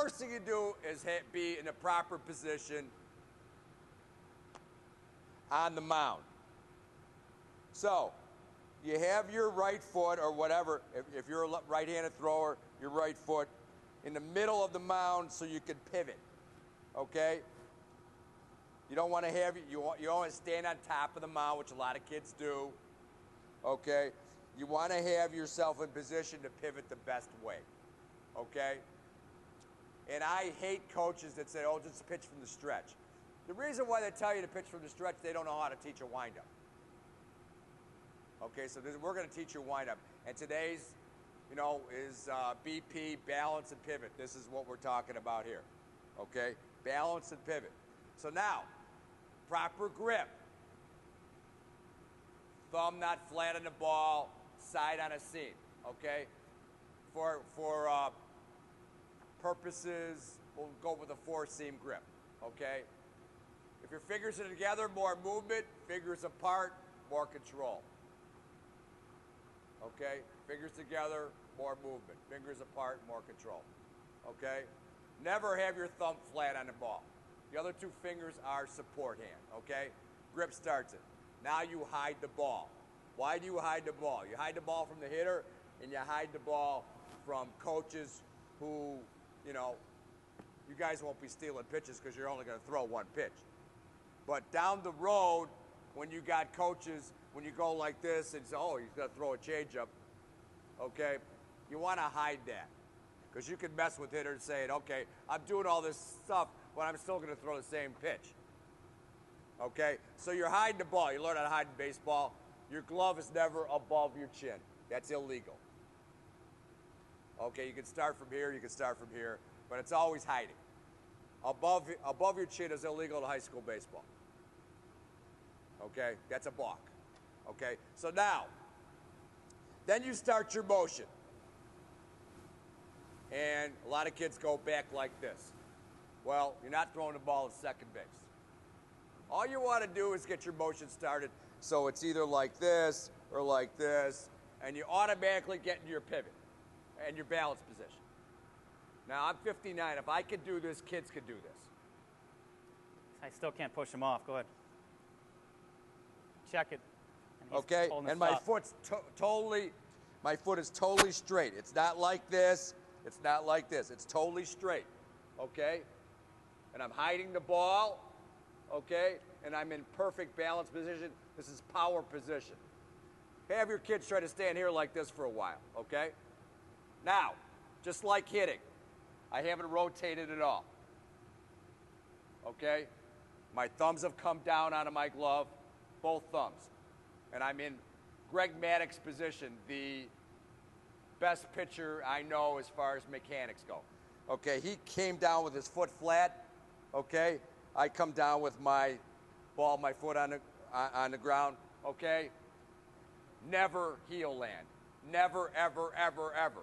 first thing you do is be in a proper position on the mound. So you have your right foot or whatever, if you're a right-handed thrower, your right foot in the middle of the mound so you can pivot, okay? You don't want to have, you want to stand on top of the mound, which a lot of kids do, okay? You want to have yourself in position to pivot the best way, okay? And I hate coaches that say, oh, just pitch from the stretch. The reason why they tell you to pitch from the stretch, they don't know how to teach a windup. Okay, so we're going to teach you a windup. And today's, is BP, balance and pivot. This is what we're talking about here. Okay, balance and pivot. So now, proper grip. Thumb not flat on the ball, side on a seam. Okay, for purposes, we'll go with a 4-seam grip. Okay, if your fingers are together, more movement. Fingers apart, more control. Okay, fingers together, more movement. Fingers apart, more control. Okay, never have your thumb flat on the ball. The other 2 fingers are support hand. Okay, grip starts it. Now you hide the ball. Why do you hide the ball? You hide the ball from the hitter, and you hide the ball from coaches who, you guys won't be stealing pitches because you're only going to throw 1 pitch. But down the road, when you got coaches, when you go like this and say, oh, he's going to throw a changeup, okay, you want to hide that. Because you can mess with hitters saying, okay, I'm doing all this stuff, but I'm still going to throw the same pitch. Okay, so you're hiding the ball. You learn how to hide in baseball. Your glove is never above your chin. That's illegal. Okay, you can start from here, you can start from here, but it's always hiding. Above your chin is illegal in high school baseball. Okay, that's a balk. Okay, so now, then you start your motion. And a lot of kids go back like this. Well, you're not throwing the ball at second base. All you want to do is get your motion started so it's either like this or like this, and you automatically get into your pivot and your balance position. Now, I'm 59. If I could do this, kids could do this. I still can't push him off. Go ahead. Check it. Okay, and my foot's my foot is totally straight. It's not like this. It's not like this. It's totally straight. Okay? And I'm hiding the ball. Okay? And I'm in perfect balance position. This is power position. Have your kids try to stand here like this for a while. Okay? Now, just like hitting, I haven't rotated at all. Okay? My thumbs have come down out of my glove, both thumbs. And I'm in Greg Maddux position, the best pitcher I know as far as mechanics go. Okay, he came down with his foot flat. Okay, I come down with my ball, my foot on the ground. Okay, never heel land. Never, ever, ever, ever.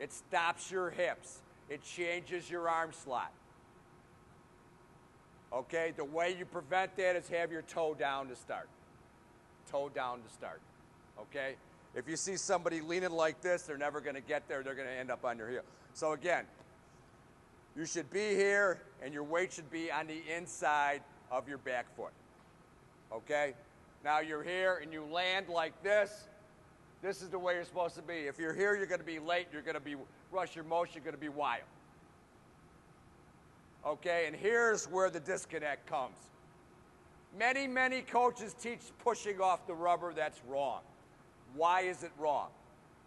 It stops your hips. It changes your arm slot. Okay, the way you prevent that is have your toe down to start. Toe down to start. Okay? If you see somebody leaning like this, they're never going to get there. They're going to end up on your heel. So again, you should be here, and your weight should be on the inside of your back foot. Okay? Now you're here, and you land like this. This is the way you're supposed to be. If you're here, you're going to be late. You're going to be rush your motion. You're going to be wild. Okay? And here's where the disconnect comes. Many, many coaches teach pushing off the rubber. That's wrong. Why is it wrong?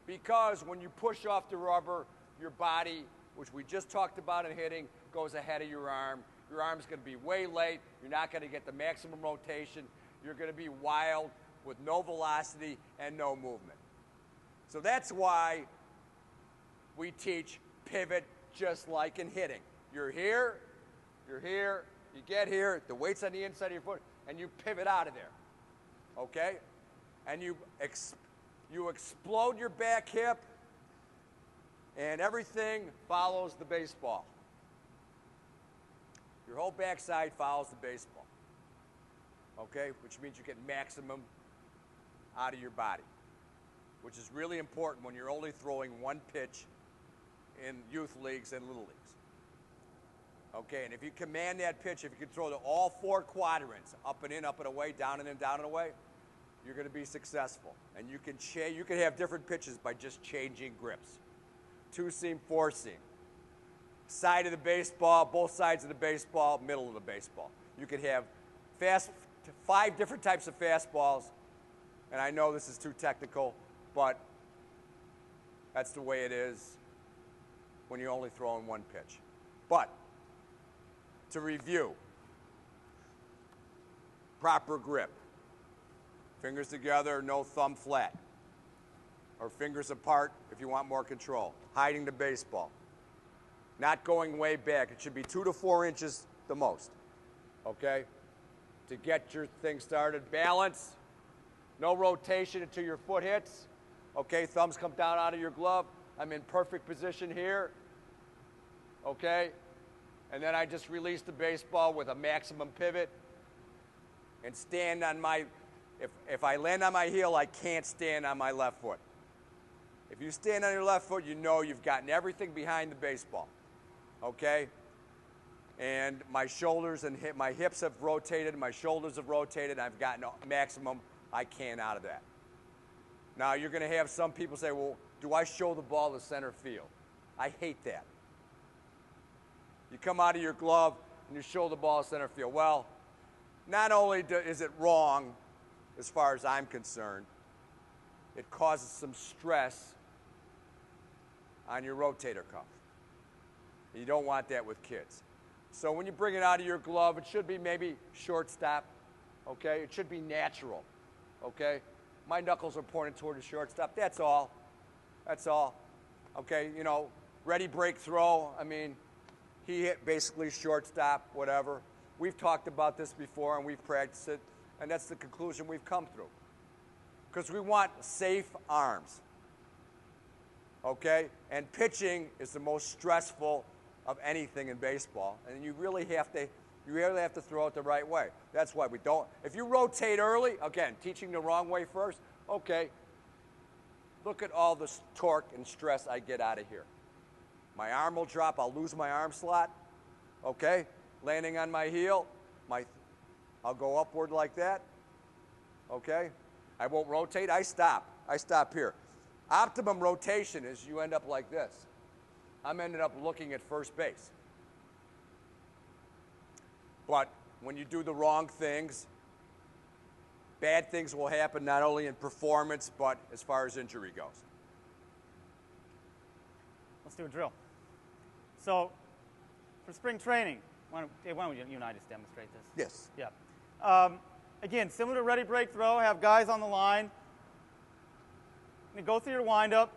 Because when you push off the rubber, your body, which we just talked about in hitting, goes ahead of your arm. Your arm's going to be way late. You're not going to get the maximum rotation. You're going to be wild with no velocity and no movement. So that's why we teach pivot just like in hitting. You're here, you get here, the weight's on the inside of your foot, and you pivot out of there, okay? And you explode your back hip, and everything follows the baseball. Your whole backside follows the baseball, okay? Which means you get maximum out of your body, which is really important when you're only throwing 1 pitch in youth leagues and little leagues, Okay, and if you command that pitch, if you control all four quadrants, up and in, up and away, down and in, down and away, you're going to be successful. And you can have different pitches by just changing grips. 2-seam, 4-seam. Side of the baseball, both sides of the baseball, middle of the baseball. You could have 5 different types of fastballs, and I know this is too technical, but that's the way it is when you're only throwing one pitch. But to review, proper grip. Fingers together, no thumb flat. Or fingers apart if you want more control. Hiding the baseball. Not going way back. It should be 2 to 4 inches the most. Okay? To get your thing started. Balance. No rotation until your foot hits. Okay, thumbs come down out of your glove. I'm in perfect position here. Okay? And then I just release the baseball with a maximum pivot and stand on my, if I land on my heel, I can't stand on my left foot. If you stand on your left foot, you know you've gotten everything behind the baseball. Okay? And my shoulders and my hips have rotated, my shoulders have rotated, I've gotten maximum I can out of that. Now you're going to have some people say, well, do I show the ball to center field? I hate that. You come out of your glove and you show the ball to center field. Well, not only is it wrong as far as I'm concerned, it causes some stress on your rotator cuff. You don't want that with kids. So when you bring it out of your glove, it should be maybe shortstop, okay? It should be natural, okay? My knuckles are pointed toward the shortstop. That's all. That's all. Okay, you know, ready, break, throw. I mean, he hit basically shortstop, whatever. We've talked about this before, and we've practiced it, and that's the conclusion we've come through. Because we want safe arms, okay? And pitching is the most stressful of anything in baseball, and you really have to throw it the right way. That's why we don't. If you rotate early, again, teaching the wrong way first, okay, look at all the torque and stress I get out of here. My arm will drop, I'll lose my arm slot, okay? Landing on my heel, I'll go upward like that, okay? I won't rotate, I stop here. Optimum rotation is you end up like this. I'm ending up looking at first base. But when you do the wrong things, bad things will happen not only in performance, but as far as injury goes. Let's do a drill. So, for spring training, why don't you and I just demonstrate this? Yes. Yeah. Again, similar to ready, break, throw, have guys on the line. You go through your windup,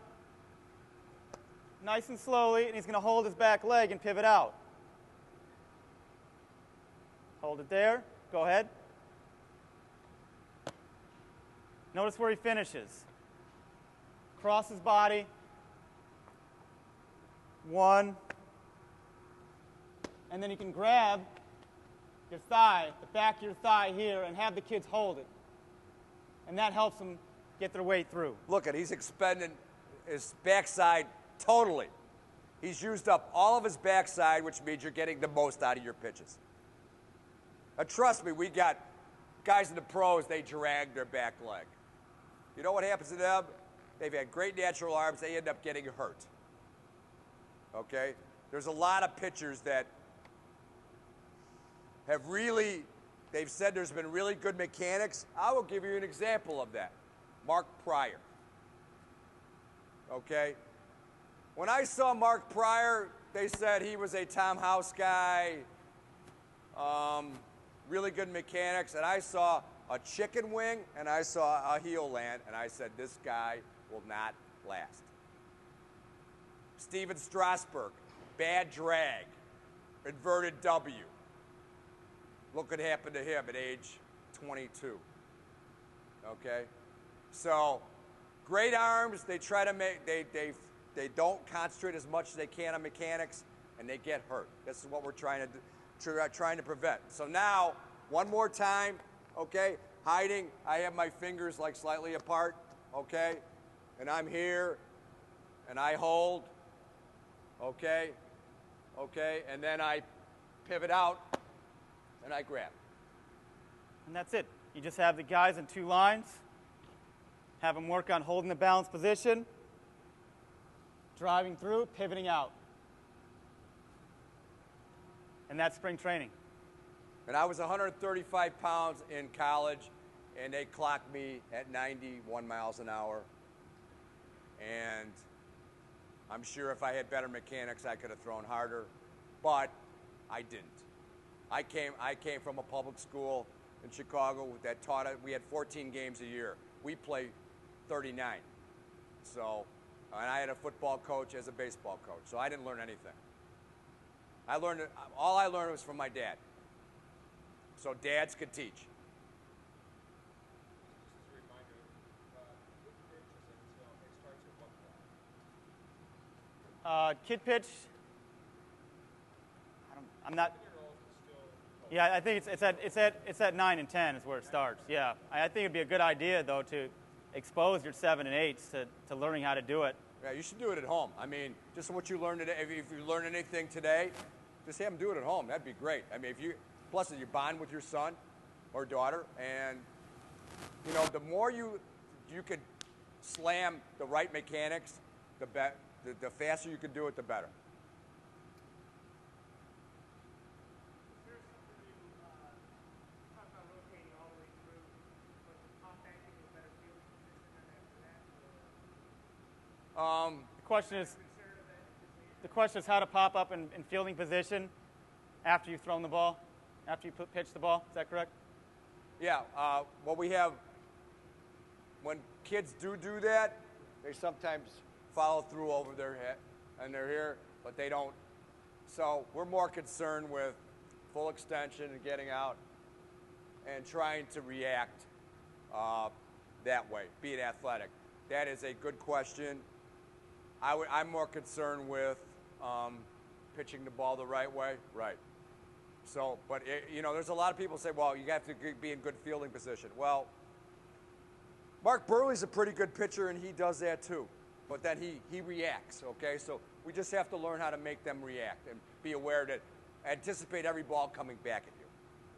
nice and slowly, and he's going to hold his back leg and pivot out. Hold it there. Go ahead. Notice where he finishes. Cross his body. 1. And then you can grab your thigh, the back of your thigh here, and have the kids hold it. And that helps them get their way through. Look at, he's expending his backside totally. He's used up all of his backside, which means you're getting the most out of your pitches. Trust me, we got guys in the pros, they drag their back leg. You know what happens to them? They've had great natural arms, they end up getting hurt. Okay? There's a lot of pitchers that have really, they've said there's been really good mechanics. I will give you an example of that. Mark Pryor. Okay? When I saw Mark Pryor, they said he was a Tom House guy, really good mechanics, and I saw a chicken wing and I saw a heel land, and I said, this guy will not last. Steven Strasburg, bad drag, inverted W. Look what happened to him at age 22. Okay? So, great arms, they try to make, they don't concentrate as much as they can on mechanics, and they get hurt. This is what we're trying to prevent. So now, one more time, okay? Hiding, I have my fingers like slightly apart, okay? And I'm here, and I hold, okay? Okay, and then I pivot out, and I grab. And that's it. You just have the guys in two lines, have them work on holding the balanced position, driving through, pivoting out. And that's spring training. And I was 135 pounds in college, and they clocked me at 91 miles an hour. And I'm sure if I had better mechanics, I could have thrown harder, but I didn't. I came from a public school in Chicago that taught us, we had 14 games a year. We played 39. So, and I had a football coach as a baseball coach, so I didn't learn anything. All I learned was from my dad. So dads could teach. Just as a reminder, kid pitch it starts at what point? Kid pitch, I'm not. Yeah, I think it's at 9 and 10 is where it starts. Yeah, I think it'd be a good idea though to expose your 7 and 8s to learning how to do it. Yeah, you should do it at home. I mean, just what you learned today. If you learn anything today, just have them do it at home. That'd be great. I mean, plus you bond with your son or daughter, and you know, the more you could slam the right mechanics, the faster you can do it, the better. The question is how to pop up in fielding position after you've thrown the ball, after you pitch the ball. Is that correct? Yeah. What we have, when kids do that, they sometimes follow through over their head, and they're here, but they don't. So we're more concerned with full extension and getting out and trying to react that way, being athletic. That is a good question. I'm more concerned with pitching the ball the right way. Right. So, but you know, there's a lot of people say, well, you have to be in good fielding position. Well, Mark Burley's a pretty good pitcher, and he does that too. But then he reacts, okay? So we just have to learn how to make them react and be aware that anticipate every ball coming back at you.